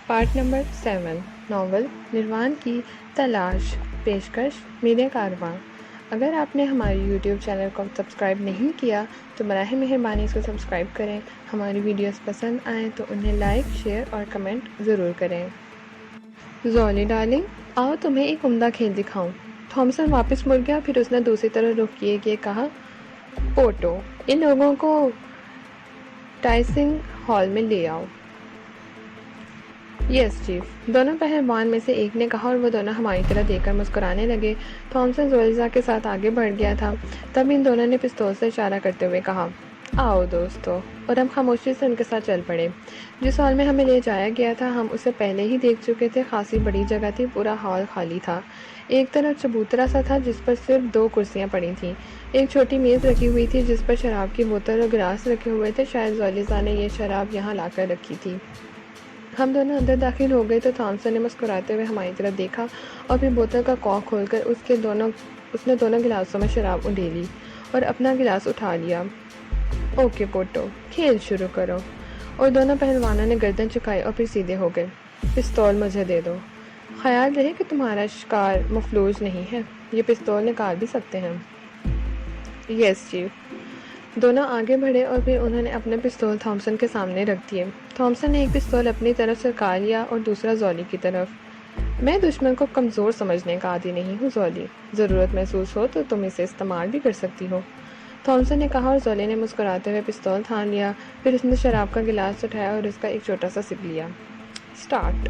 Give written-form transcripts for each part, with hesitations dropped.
Part number 7 novel نروان کی تلاش پیشکش میرے کارواں۔ اگر آپ نے ہماری یوٹیوب چینل کو سبسکرائب نہیں کیا تو براہ مہربانی اس کو سبسکرائب کریں۔ ہماری ویڈیوز پسند آئیں تو انہیں لائک، شیئر اور کمنٹ ضرور کریں۔ زولی ڈارلنگ، آؤ تمہیں ایک عمدہ کھیل دکھاؤں۔ تھامسن واپس مڑ گیا، پھر اس نے دوسری طرف رخ کیے کہا، پوٹو، ان لوگوں کو ٹائسنگ ہال میں لے آؤ۔ یس چیف، دونوں پہلوان میں سے ایک نے کہا اور وہ دونوں ہماری طرف دیکھ کر مسکرانے لگے۔ تھامسن زولیزا کے ساتھ آگے بڑھ گیا تھا، تب ان دونوں نے پستول سے اشارہ کرتے ہوئے کہا، آؤ دوستو، اور ہم خاموشی سے ان کے ساتھ چل پڑے۔ جس ہال میں ہمیں لے جایا گیا تھا ہم اسے پہلے ہی دیکھ چکے تھے۔ خاصی بڑی جگہ تھی، پورا ہال خالی تھا۔ ایک طرف چبوترا سا تھا جس پر صرف 2 کرسیاں پڑی تھیں۔ ایک چھوٹی میز رکھی ہوئی تھی جس پر شراب کی بوتل اور گلاس رکھے ہوئے تھے، شاید زولیزا نے یہ شراب یہاں لا کر رکھی تھی۔ ہم دونوں اندر داخل ہو گئے تو تھامسن نے مسکراتے ہوئے ہماری طرف دیکھا اور پھر بوتل کا کاک کھول کر اس نے دونوں گلاسوں میں شراب اڈیلی اور اپنا گلاس اٹھا لیا۔ اوکے پوٹو، کھیل شروع کرو۔ اور دونوں پہلوانوں نے گردن چکائی اور پھر سیدھے ہو گئے۔ پستول مجھے دے دو۔ خیال رہے کہ تمہارا شکار مفلوج نہیں ہے، یہ پستول نکال بھی سکتے ہیں۔ یس چیف۔ دونوں آگے بڑھے اور پھر انہوں نے اپنے پستول تھامسن کے سامنے رکھ دیے۔ تھامسن نے ایک پستول اپنی طرف سرکا لیا اور دوسرا زولی کی طرف۔ میں دشمن کو کمزور سمجھنے کا عادی نہیں ہوں زولی، ضرورت محسوس ہو تو تم اسے استعمال بھی کر سکتی ہو، تھامسن نے کہا اور زولی نے مسکراتے ہوئے پستول تھام لیا۔ پھر اس نے شراب کا گلاس اٹھایا اور اس کا ایک چھوٹا سا سپ لیا۔ سٹارٹ،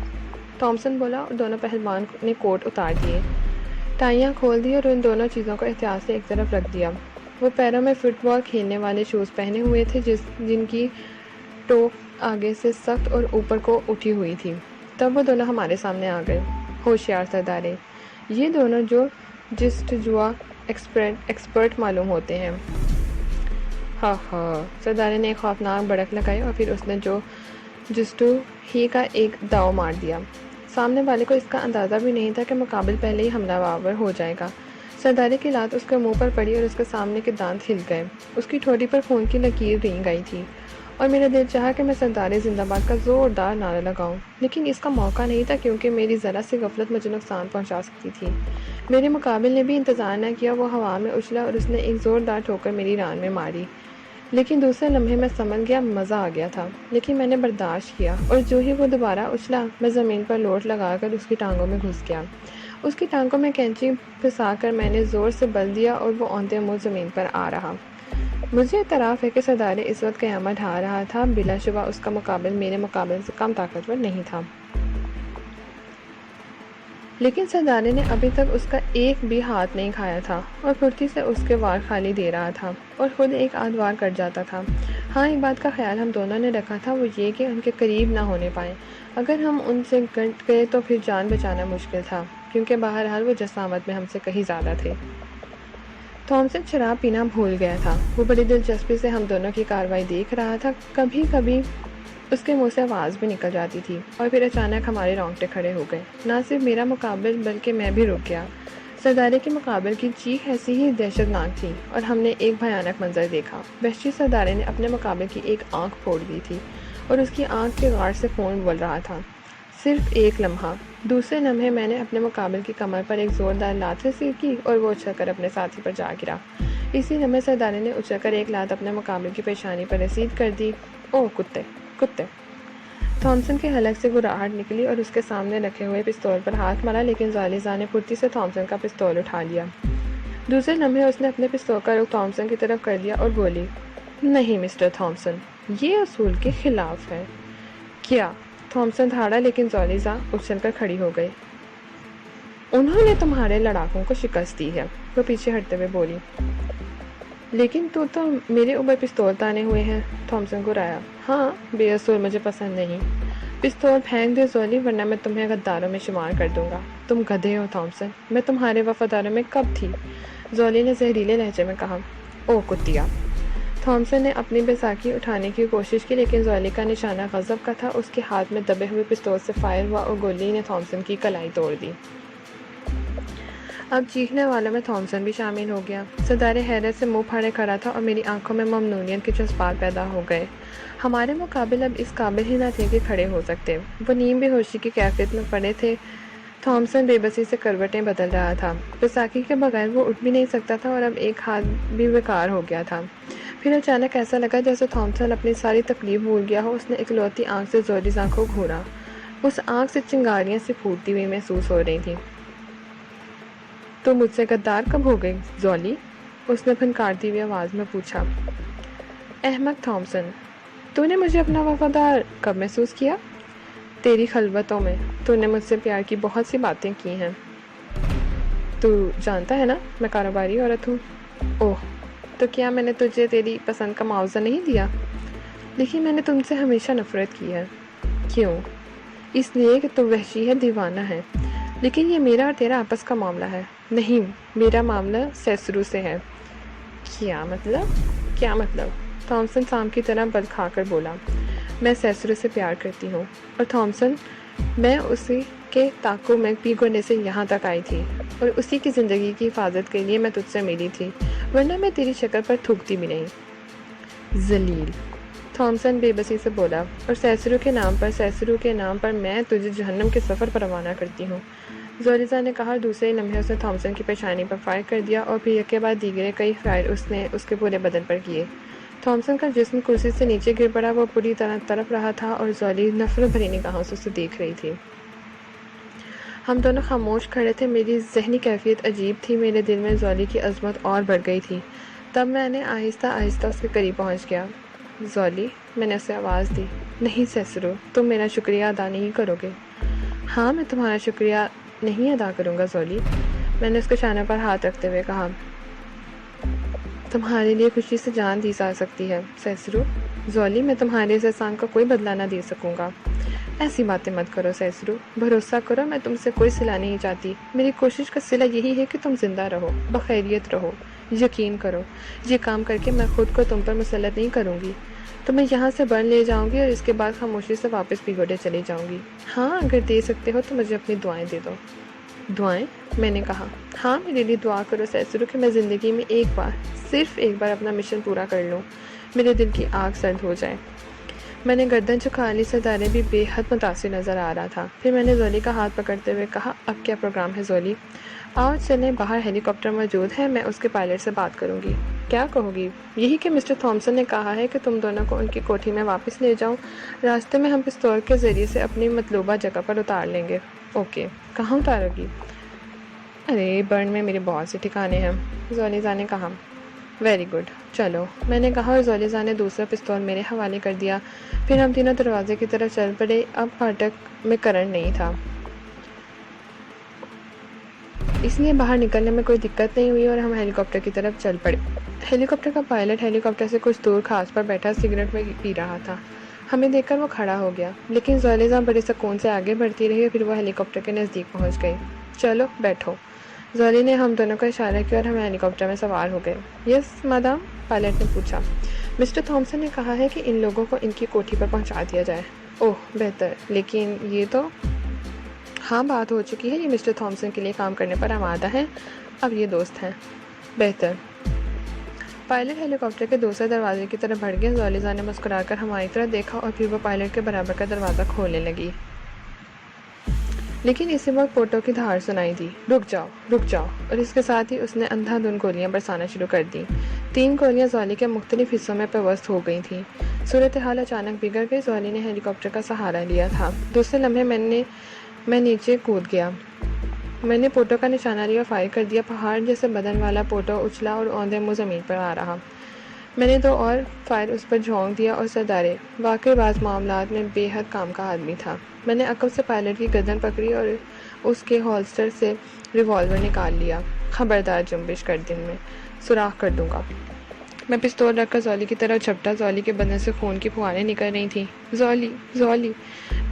تھامسن بولا اور دونوں پہلوان نے کوٹ اتار دیے، ٹائیاں کھول دی اور ان دونوں چیزوں کو احتیاط سے ایک طرف رکھ دیا۔ وہ پیروں میں فٹ بال کھیلنے والے شوز پہنے ہوئے تھے جن کی ٹو آگے سے سخت اور اوپر کو اٹھی ہوئی تھی۔ تب وہ دونوں ہمارے سامنے آ گئے۔ ہوشیار سردارے، یہ دونوں جو جستجو ایکسپرٹ معلوم ہوتے ہیں۔ ہاں ہاں، سردارے نے ایک خوفناک بڑک لگائی اور پھر اس نے جستو ہی کا ایک داؤ مار دیا۔ سامنے والے کو اس کا اندازہ بھی نہیں تھا کہ مقابل پہلے ہی حملہ آور ہو جائے گا۔ سردارے کی لات اس کے منہ پر پڑی اور اس کے سامنے کے دانت ہل گئے۔ اس کی ٹھوڑی پر خون کی لکیر رینگ گئی تھی اور میرا دل چاہا کہ میں سردارے زندہ باد کا زوردار نعرہ لگاؤں، لیکن اس کا موقع نہیں تھا کیونکہ میری ذرا سی غفلت مجھے نقصان پہنچا سکتی تھی۔ میرے مقابل نے بھی انتظار نہ کیا، وہ ہوا میں اچھلا اور اس نے ایک زوردار ٹھوکر میری ران میں ماری، لیکن دوسرے لمحے میں سمجھ گیا مزہ آ گیا تھا، لیکن میں نے برداشت کیا اور جو ہی وہ دوبارہ اچھلا میں زمین پر لوٹ لگا کر اس کی ٹانگوں میں گھس گیا۔ اس کی ٹانگوں میں کینچی پھنسا کر میں نے زور سے بل دیا اور وہ اونتے منہ زمین پر آ رہا۔ مجھے اعتراف ہے کہ سردارے اس وقت قیامت ڈھا رہا تھا، بلا شبہ اس کا مقابل میرے مقابل سے کم طاقتور نہیں تھا، لیکن سردارے نے ابھی تک اس کا ایک بھی ہاتھ نہیں کھایا تھا اور پھرتی سے اس کے وار خالی دے رہا تھا اور خود ایک آدھ وار کٹ جاتا تھا۔ ہاں، ایک بات کا خیال ہم دونوں نے رکھا تھا، وہ یہ کہ ان کے قریب نہ ہونے پائیں۔ اگر ہم ان سے گٹ گئے تو پھر جان بچانا مشکل تھا، کیونکہ بہرحال وہ جسامت میں ہم سے کہیں زیادہ تھے۔ تھامسن شراب پینا بھول گیا تھا، وہ بڑی دلچسپی سے ہم دونوں کی کارروائی دیکھ رہا تھا۔ کبھی کبھی اس کے منہ سے آواز بھی نکل جاتی تھی اور پھر اچانک ہمارے رونگٹے کھڑے ہو گئے۔ نہ صرف میرا مقابل بلکہ میں بھی رک گیا۔ سردارے کے مقابل کی چیخ ایسی ہی دہشت ناک تھی اور ہم نے ایک بھیانک منظر دیکھا۔ وحشی سردارے نے اپنے مقابل کی ایک آنکھ پھوڑ دی تھی اور اس کی آنکھ کے غار سے خون بول رہا تھا۔ صرف ایک لمحہ، دوسرے لمحے میں نے اپنے مقابل کی کمر پر ایک زوردار لات رسید کی اور وہ اچھل کر اپنے ساتھی پر جا گرا۔ اسی لمحے سردارے نے اچھل کر ایک لات اپنے مقابل کی پیشانی پر رسید کر دی۔ او کتے، کتے! تھامسن کے حلق سے گراہٹ نکلی اور اس کے سامنے رکھے ہوئے پستول پر ہاتھ مارا، لیکن زولیزا نے پھرتی سے تھامسن کا پستول اٹھا لیا۔ دوسرے لمحے اس نے اپنے پستول کا رخ تھامسن کی طرف کر لیا اور بولی، نہیں مسٹر تھامسن، یہ اصول کے خلاف ہے۔ کیا؟ تھامسن دھاڑا، لیکن زولیزا اچھل کر کھڑی ہو گئی۔ انہوں نے تمہارے لڑاکوں کو شکست دی ہے، وہ پیچھے ہٹتے ہوئے بولی۔ لیکن تو میرے اوپر پستول تانے ہوئے ہیں، تھامسن گرایا۔ ہاں، بے اصول مجھے پسند نہیں۔ پستول پھینک دے زولی، ورنہ میں تمہیں غداروں میں شمار کر دوں گا۔ تم گدھے ہو تھامسن، میں تمہارے وفاداروں میں کب تھی؟ زولی نے زہریلے لہجے میں کہا۔ او کتیا! تھامسن نے اپنی بیساکھی اٹھانے کی کوشش کی، لیکن زولی کا نشانہ غضب کا تھا۔ اس کے ہاتھ میں دبے ہوئے پستول سے فائر ہوا اور گولی نے تھامسن کی کلائی توڑ دی۔ اب چیخنے والوں میں تھامسن بھی شامل ہو گیا۔ سردار حیرت سے منہ پھاڑے کھڑا تھا اور میری آنکھوں میں ممنونیت کے جذبات پیدا ہو گئے۔ ہمارے مقابل اب اس قابل ہی نہ تھے کہ کھڑے ہو سکتے۔ وہ نیم بے ہوشی کی کیفیت میں پڑے تھے۔ تھامسن بے بسی سے کروٹیں بدل رہا تھا۔ بیساکھی کے بغیر وہ اٹھ بھی نہیں سکتا تھا اور اب ایک ہاتھ بھی بیکار ہو گیا تھا۔ پھر اچانک ایسا لگا جیسے تھامسن اپنی ساری تکلیف بھول گیا ہو۔ اس نے اکلوتی آنکھ سے زولیزا کو گھورا۔ اس آنکھ سے چنگاریاں سی پھوٹتی ہوئی محسوس ہو رہی تھیں۔ تو مجھ سے غدار کب ہو گئی زولی؟ اس نے پھنکارتی ہوئی آواز میں پوچھا۔ احمق تھامسن، تو نے مجھے اپنا وفادار کب محسوس کیا؟ تیری خلوتوں میں۔ تو نے مجھ سے پیار کی بہت سی باتیں کی ہیں۔ تو جانتا ہے نا میں کاروباری عورت ہوں۔ اوہ، تو کیا میں نے تجھے تیری پسند کا معاوضہ نہیں دیا؟ لیکن میں نے تم سے ہمیشہ نفرت کی ہے۔ کیوں؟ اس لیے کہ تم وحشی ہے، دیوانہ ہے۔ لیکن یہ میرا اور تیرا آپس کا معاملہ ہے۔ نہیں، میرا معاملہ سیسرو سے ہے۔ کیا مطلب؟ کیا مطلب؟ تھامسن سام کی طرح بل کھا کر بولا۔ میں سیسرو سے پیار کرتی ہوں اور تھامسن، میں اسی کے تعاقب میں پیگونے سے یہاں تک آئی تھی اور اسی کی زندگی کی حفاظت کے لیے میں تجھ سے ملی تھی، ورنہ میں تیری شکل پر تھوکتی بھی نہیں۔ ذلیل، تھامسن بے بسی سے بولا، اور سیسرو کے نام پر میں تجھے جہنم کے سفر پر روانہ کرتی ہوں۔ زولیزا نے کہا اور دوسرے ہی لمحے اس نے تھامسن کی پیشانی پر فائر کر دیا اور پھر یک کے بعد دیگرے کئی فائر اس نے اس کے پورے بدن پر کیے۔ تھامسن کا جسم کرسی سے نیچے گر پڑا۔ وہ پوری طرح تڑپ رہا تھا اور زولی نفرت بھری نگاہوں سے اسے دیکھ رہی تھی۔ ہم دونوں خاموش کھڑے تھے۔ میری ذہنی کیفیت عجیب تھی۔ میرے دل میں زولی کی عظمت اور بڑھ گئی تھی۔ تب میں نے آہستہ آہستہ اس کے قریب پہنچ گیا۔ زولی، میں نے اسے آواز دی۔ نہیں سیسرو، تم میرا شکریہ ادا نہیں کرو گے۔ ہاں، میں تمہارا شکریہ نہیں ادا کروں گا زولی، میں نے اس کے شانوں پر ہاتھ رکھتے ہوئے کہا۔ تمہارے لیے خوشی سے جان دی جا سکتی ہے سیسرو۔ زولی، میں تمہارے اس احسان کا کوئی بدلہ نہ دے سکوں گا۔ ایسی باتیں مت کرو سیسرو، بھروسہ کرو، میں تم سے کوئی صلہ نہیں چاہتی۔ میری کوشش کا صلہ یہی ہے کہ تم زندہ رہو، بخیریت رہو۔ یقین کرو، یہ کام کر کے میں خود کو تم پر مسلط نہیں کروں گی۔ تو میں یہاں سے برن لے جاؤں گی اور اس کے بعد خاموشی سے واپس پیگوڈے چلی جاؤں گی۔ ہاں، اگر دے سکتے ہو تو مجھے اپنی دعائیں دے دو۔ دعائیں؟ میں نے کہا۔ ہاں، میرے لیے دعا کرو سیسرو کہ میں زندگی میں ایک بار، صرف ایک بار اپنا مشن پورا کر لوں، میرے دل کی آگ سرد ہو جائے۔ میں نے گردن جھکا لی۔ سردارے بھی بے حد متاثر نظر آ رہا تھا۔ پھر میں نے زولی کا ہاتھ پکڑتے ہوئے کہا، اب کیا پروگرام ہے زولی؟ آؤ چلیں، باہر ہیلی کاپٹر موجود ہے، میں اس کے پائلٹ سے بات کروں گی۔ کیا کہو گی؟ یہی کہ مسٹر تھامسن نے کہا ہے کہ تم دونوں کو ان کی کوٹھی میں واپس لے جاؤں، راستے میں ہم پستول کے ذریعے سے اپنی مطلوبہ جگہ پر اتار لیں گے۔ اوکے، کہاں اتارو گی؟ ارے برن میں میرے بہت سے ٹھکانے ہیں، زولیزا نے کہا۔ ویری گڈ، چلو، میں نے کہا اور زولیزا نے دوسرا پستول میرے حوالے کر دیا۔ پھر ہم تینوں دروازے کی طرف چل پڑے۔ اب پھاٹک میں کرنٹ نہیں تھا، اس لیے باہر نکلنے میں کوئی دقت نہیں ہوئی اور ہم ہیلی کاپٹر کی طرف چل پڑے۔ ہیلی کاپٹر کا پائلٹ ہیلی کاپٹر سے کچھ دور گھاس پر بیٹھا سگریٹ میں پی رہا تھا۔ ہمیں دیکھ کر وہ کھڑا ہو گیا، لیکن زولیزا بڑے سکون سے آگے بڑھتی رہی اور پھر وہ ہیلی کاپٹر کے نزدیک پہنچ گئی۔ چلو بیٹھو، زولی نے ہم دونوں کو اشارہ کیا اور ہم ہیلی کاپٹر میں سوار ہو گئے۔ یس مادام، پائلٹ نے پوچھا۔ مسٹر تھامسن نے کہا ہے کہ ان لوگوں کو ان کی کوٹھی پر پہنچا دیا جائے۔ اوہ بہتر، لیکن یہ تو… ہاں، بات ہو چکی ہے، یہ مسٹر تھامسن کے لیے کام کرنے پر آمادہ ہیں، اب یہ دوست ہیں۔ بہتر۔ پائلٹ ہیلی کاپٹر کے دوسرے دروازے کی طرف بڑھ گیا۔ زولیزا نے مسکرا کر ہماری طرف دیکھا اور پھر وہ پائلٹ کے برابر کا دروازہ کھولنے لگی، لیکن اسی وقت پوٹو کی دھاڑ سنائی دی۔ رک جاؤ، رک جاؤ، اور اس کے ساتھ ہی اس نے اندھا دھند گولیاں برسانا شروع کر دیں۔ 3 گولیاں زولی کے مختلف حصوں میں پیوست ہو گئی تھیں۔ صورتحال اچانک بگڑ گئی۔ زولی نے ہیلی کاپٹر کا سہارا لیا تھا۔ دوسرے لمحے میں نیچے کود گیا۔ میں نے پوٹو کا نشانہ لیا اور فائر کر دیا۔ پہاڑ جیسے بدن والا پوٹو اچھلا اور اوندھے منہ زمین پر آ رہا۔ میں نے 2 اور فائر اس پر جھونک دیا اور سردارے واقعی بعض معاملات میں بے حد کام کا آدمی تھا۔ میں نے عقب سے پائلٹ کی گردن پکڑی اور اس کے ہولسٹر سے ریوالور نکال لیا۔ خبردار جنبش کر دن میں سوراخ کر دوں گا۔ میں پستول رکھ کر زولی کی طرف جھپٹا۔ زولی کے بدن سے خون کی پھواریں نکل رہی تھیں۔ زولی، زولی،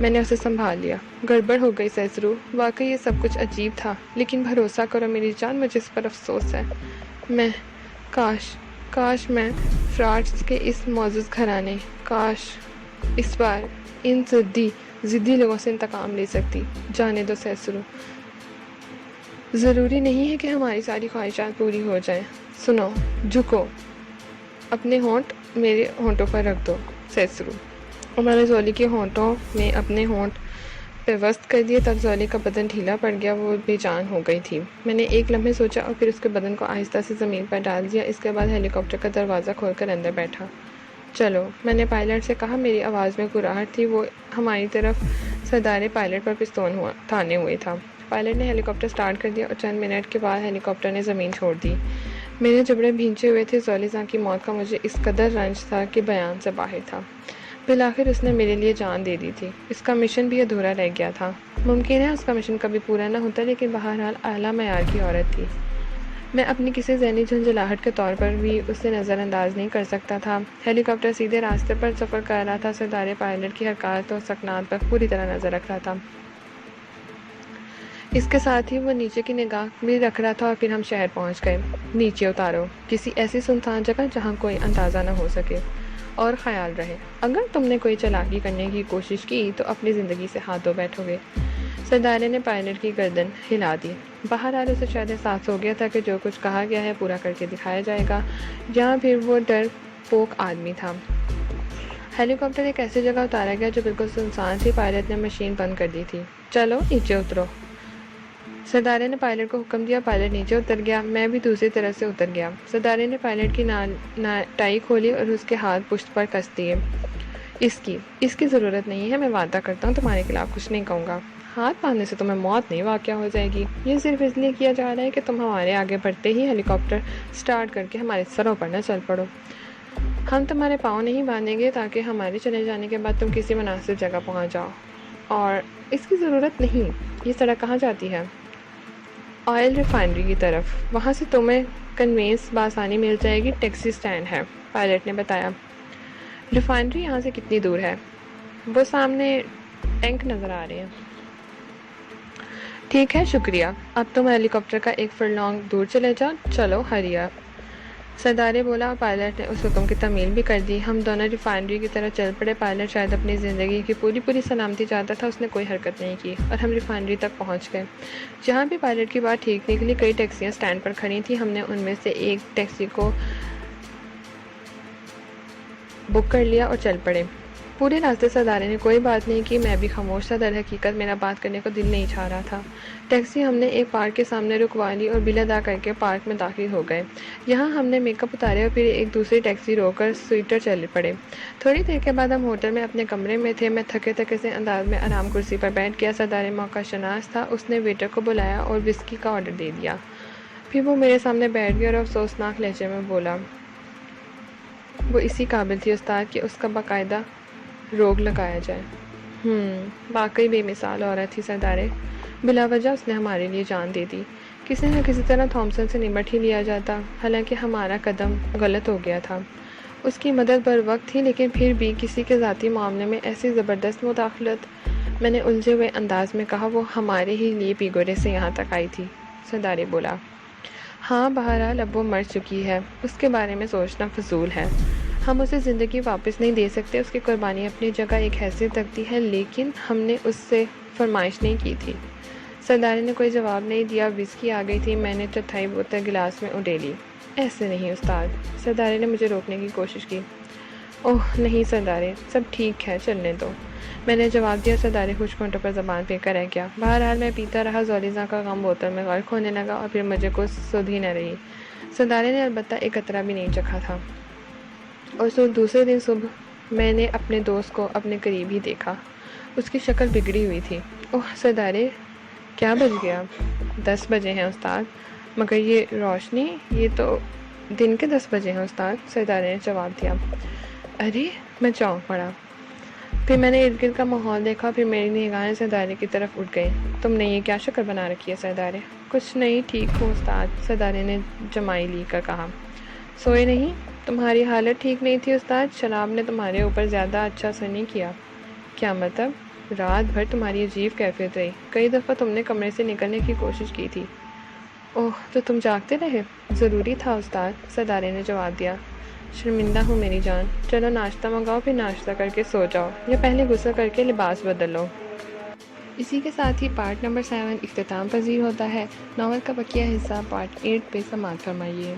میں نے اسے سنبھال لیا۔ گڑبڑ ہو گئی سیسرو، واقعی یہ سب کچھ عجیب تھا، لیکن بھروسہ کرو میری جان، مجھے اس پر افسوس ہے۔ کاش میں فرانس کے اس معزز گھرانے، کاش اس بار ان ضدی لوگوں سے انتقام لے سکتی۔ جانے دو سیسرو، ضروری نہیں ہے کہ ہماری ساری خواہشات پوری ہو جائیں. سنو، جھکو، اپنے ہونٹ میرے ہونٹوں پر رکھ دو. سیسرو. اور میں نے زولی کے ہونٹوں میں اپنے ہونٹ پیوست کر دیے. تب زولی کا بدن ڈھیلا پڑ گیا، وہ بے جان ہو گئی تھی. میں نے ایک لمحے سوچا اور پھر اس کے بدن کو آہستہ سے زمین پر ڈال دیا. اس کے بعد ہیلی کاپٹر کا دروازہ کھول کر اندر بیٹھا. چلو، میں نے پائلٹ سے کہا. میری آواز میں گراہٹ تھی. وہ ہماری طرف سردار پائلٹ پر پستول تانے ہوئے تھا. پائلٹ نے ہیلی کاپٹر سٹارٹ کر دیا اور چند منٹ کے بعد ہیلی کاپٹر نے زمین چھوڑ دی. میرے جبڑے بھینچے ہوئے تھے. زولیزا کی موت کا مجھے اس قدر رنج تھا کہ بیان سے باہر تھا. بالآخر اس نے میرے لیے جان دے دی تھی. اس کا مشن بھی ادھورا رہ گیا تھا. ممکن ہے اس کا مشن کبھی پورا نہ ہوتا، لیکن بہرحال اعلیٰ معیار کی عورت تھی. میں اپنی کسی ذہنی جھنجھلاہٹ کے طور پر بھی اسے نظر انداز نہیں کر سکتا تھا. ہیلی کاپٹر سیدھے راستے پر سفر کر رہا تھا. سردار پائلٹ کی حرکات اور سکنات پر پوری طرح نظر رکھ رہا تھا. اس کے ساتھ ہی وہ نیچے کی نگاہ بھی رکھ رہا تھا. اور پھر ہم شہر پہنچ گئے. نیچے اتارو، کسی ایسی سنسان جگہ جہاں کوئی اندازہ نہ ہو سکے. اور خیال رہے، اگر تم نے کوئی چالاکی کرنے کی کوشش کی تو اپنی زندگی سے ہاتھ دھو بیٹھو گے. سردار نے پائلٹ کی گردن ہلا دی. بہرحال اسے شاید احساس ہو گیا تھا کہ جو کچھ کہا گیا ہے پورا کر کے دکھایا جائے گا. یہاں پھر وہ ڈر پوک آدمی تھا. ہیلی کاپٹر ایک ایسی جگہ اتارا گیا جو بالکل سنسان تھی. پائلٹ نے مشین بند کر دی تھی. چلو نیچے اترو. سردار نے پائلٹ کو حکم دیا. پائلٹ نیچے اتر گیا. میں بھی دوسری طرف سے اتر گیا. سردار نے پائلٹ کی ٹائی کھولی اور اس کے ہاتھ پشت پر کس دیے. اس کی ضرورت نہیں ہے. میں وعدہ کرتا ہوں تمہارے خلاف کچھ نہیں کہوں گا. ہاتھ باندھنے سے تمہیں موت نہیں واقع ہو جائے گی. یہ صرف اس لیے کیا جا رہا ہے کہ تم ہمارے آگے بڑھتے ہی ہیلی کاپٹر سٹارٹ کر کے ہمارے سروں پر نہ چل پڑو. ہم تمہارے پاؤں نہیں باندھیں گے تاکہ ہمارے چلے جانے کے بعد تم کسی مناسب جگہ پہنچ جاؤ. اور اس کی ضرورت نہیں. یہ سڑک کہاں جاتی ہے؟ آئل ریفائنری کی طرف. وہاں سے تمہیں کنوینس بآسانی مل جائے گی. ٹیکسی سٹینڈ ہے، پائلٹ نے بتایا. ریفائنری یہاں سے کتنی دور ہے؟ وہ سامنے ٹینک نظر آ رہے ہیں. ٹھیک ہے، شکریہ. اب تم ہیلی کاپٹر کا ایک فرلانگ دور چلے جاؤ. چلو ہریا، سردار بولا. پائلٹ نے اس حکم کی تعمیل بھی کر دی. ہم دونوں ریفائنری کی طرف چل پڑے. پائلٹ شاید اپنی زندگی کی پوری سلامتی چاہتا تھا. اس نے کوئی حرکت نہیں کی اور ہم ریفائنری تک پہنچ گئے. جہاں بھی پائلٹ کی بات ٹھیک نکلی. کئی ٹیکسیاں سٹینڈ پر کھڑی تھیں. ہم نے ان میں سے ایک ٹیکسی کو بک کر لیا اور چل پڑے. پورے راستے سردار نے کوئی بات نہیں کی. میں بھی خاموش تھا. در حقیقت میرا بات کرنے کو دل نہیں چاہ رہا تھا. ٹیکسی ہم نے ایک پارک کے سامنے رکوا لی اور بل ادا کر کے پارک میں داخل ہو گئے. یہاں ہم نے میک اپ اتارے اور پھر ایک دوسری ٹیکسی روک کر سویٹر چل پڑے. تھوڑی دیر کے بعد ہم ہوٹل میں اپنے کمرے میں تھے. میں تھکے سے انداز میں آرام کرسی پر بیٹھ گیا. سردار موقع شناس تھا. اس نے ویٹر کو بلایا اور وسکی کا آرڈر دے دیا. پھر وہ میرے سامنے بیٹھ گیا اور افسوسناک لہجے میں بولا. وہ اسی قابل تھی استاد کہ اس کا باقاعدہ روگ لگایا جائے. واقعی بے مثال عورت تھی سردارے. بلا وجہ اس نے ہمارے لیے جان دے دی. کسی نہ کسی طرح تھامسن سے نمٹ ہی لیا جاتا. حالانکہ ہمارا قدم غلط ہو گیا تھا. اس کی مدد بر وقت تھی، لیکن پھر بھی کسی کے ذاتی معاملے میں ایسی زبردست مداخلت. میں نے الجھے ہوئے انداز میں کہا. وہ ہمارے ہی لیے پیگورے سے یہاں تک آئی تھی. سردار بولا. ہاں، بہرحال اب وہ مر چکی ہے. اس کے بارے میں سوچنا فضول ہے. ہم اسے زندگی واپس نہیں دے سکتے. اس کی قربانی اپنی جگہ ایک حیثیت رکھتی ہے، لیکن ہم نے اس سے فرمائش نہیں کی تھی. سردار نے کوئی جواب نہیں دیا. وسکی آ گئی تھی. میں نے چوتھائی بوتل گلاس میں اڈیلی. ایسے نہیں استاد. سردار نے مجھے روکنے کی کوشش کی. اوہ نہیں سردار، سب ٹھیک ہے، چلنے دو. میں نے جواب دیا. سردار خشک ہونٹوں پر زبان پھیر کر رہ گیا. بہرحال میں پیتا رہا. زولیزا کا غم بوتل میں غرق ہونے لگا اور پھر مجھے کچھ سدھ ہی نہ رہی. سردار نے البتہ ایک قطرہ بھی نہیں چکھا تھا. اور دوسرے دن صبح میں نے اپنے دوست کو اپنے قریب ہی دیکھا. اس کی شکل بگڑی ہوئی تھی. اوہ سردارے، کیا بج گیا؟ 10 بجے ہیں استاد. مگر یہ روشنی، یہ تو دن کے 10 بجے ہیں استاد. سردار نے جواب دیا. ارے، میں چونک پڑا. پھر میں نے ارد گرد کا ماحول دیکھا. پھر میری نگاہیں سردارے کی طرف اٹھ گئی. تم نے یہ کیا شکل بنا رکھی ہے سردارے؟ کچھ نہیں، ٹھیک ہوں استاد. سردارے نے جمائی لی کر کہا. سوئے نہیں؟ تمہاری حالت ٹھیک نہیں تھی استاد. شراب نے تمہارے اوپر زیادہ اچھا اثر نہیں کیا. کیا مطلب؟ رات بھر تمہاری عجیب کیفیت رہی. کئی دفعہ تم نے کمرے سے نکلنے کی کوشش کی تھی. اوہ، تو تم جاگتے رہے؟ ضروری تھا استاد. سردارے نے جواب دیا. شرمندہ ہوں میری جان. چلو ناشتہ منگاؤ، پھر ناشتہ کر کے سو جاؤ، یا پہلے غسل کر کے لباس بدل لو. اسی کے ساتھ ہی پارٹ نمبر 7 اختتام پذیر ہوتا ہے۔ ناول کا بقیہ حصہ پارٹ 8 پہ سماعت فرمائیے۔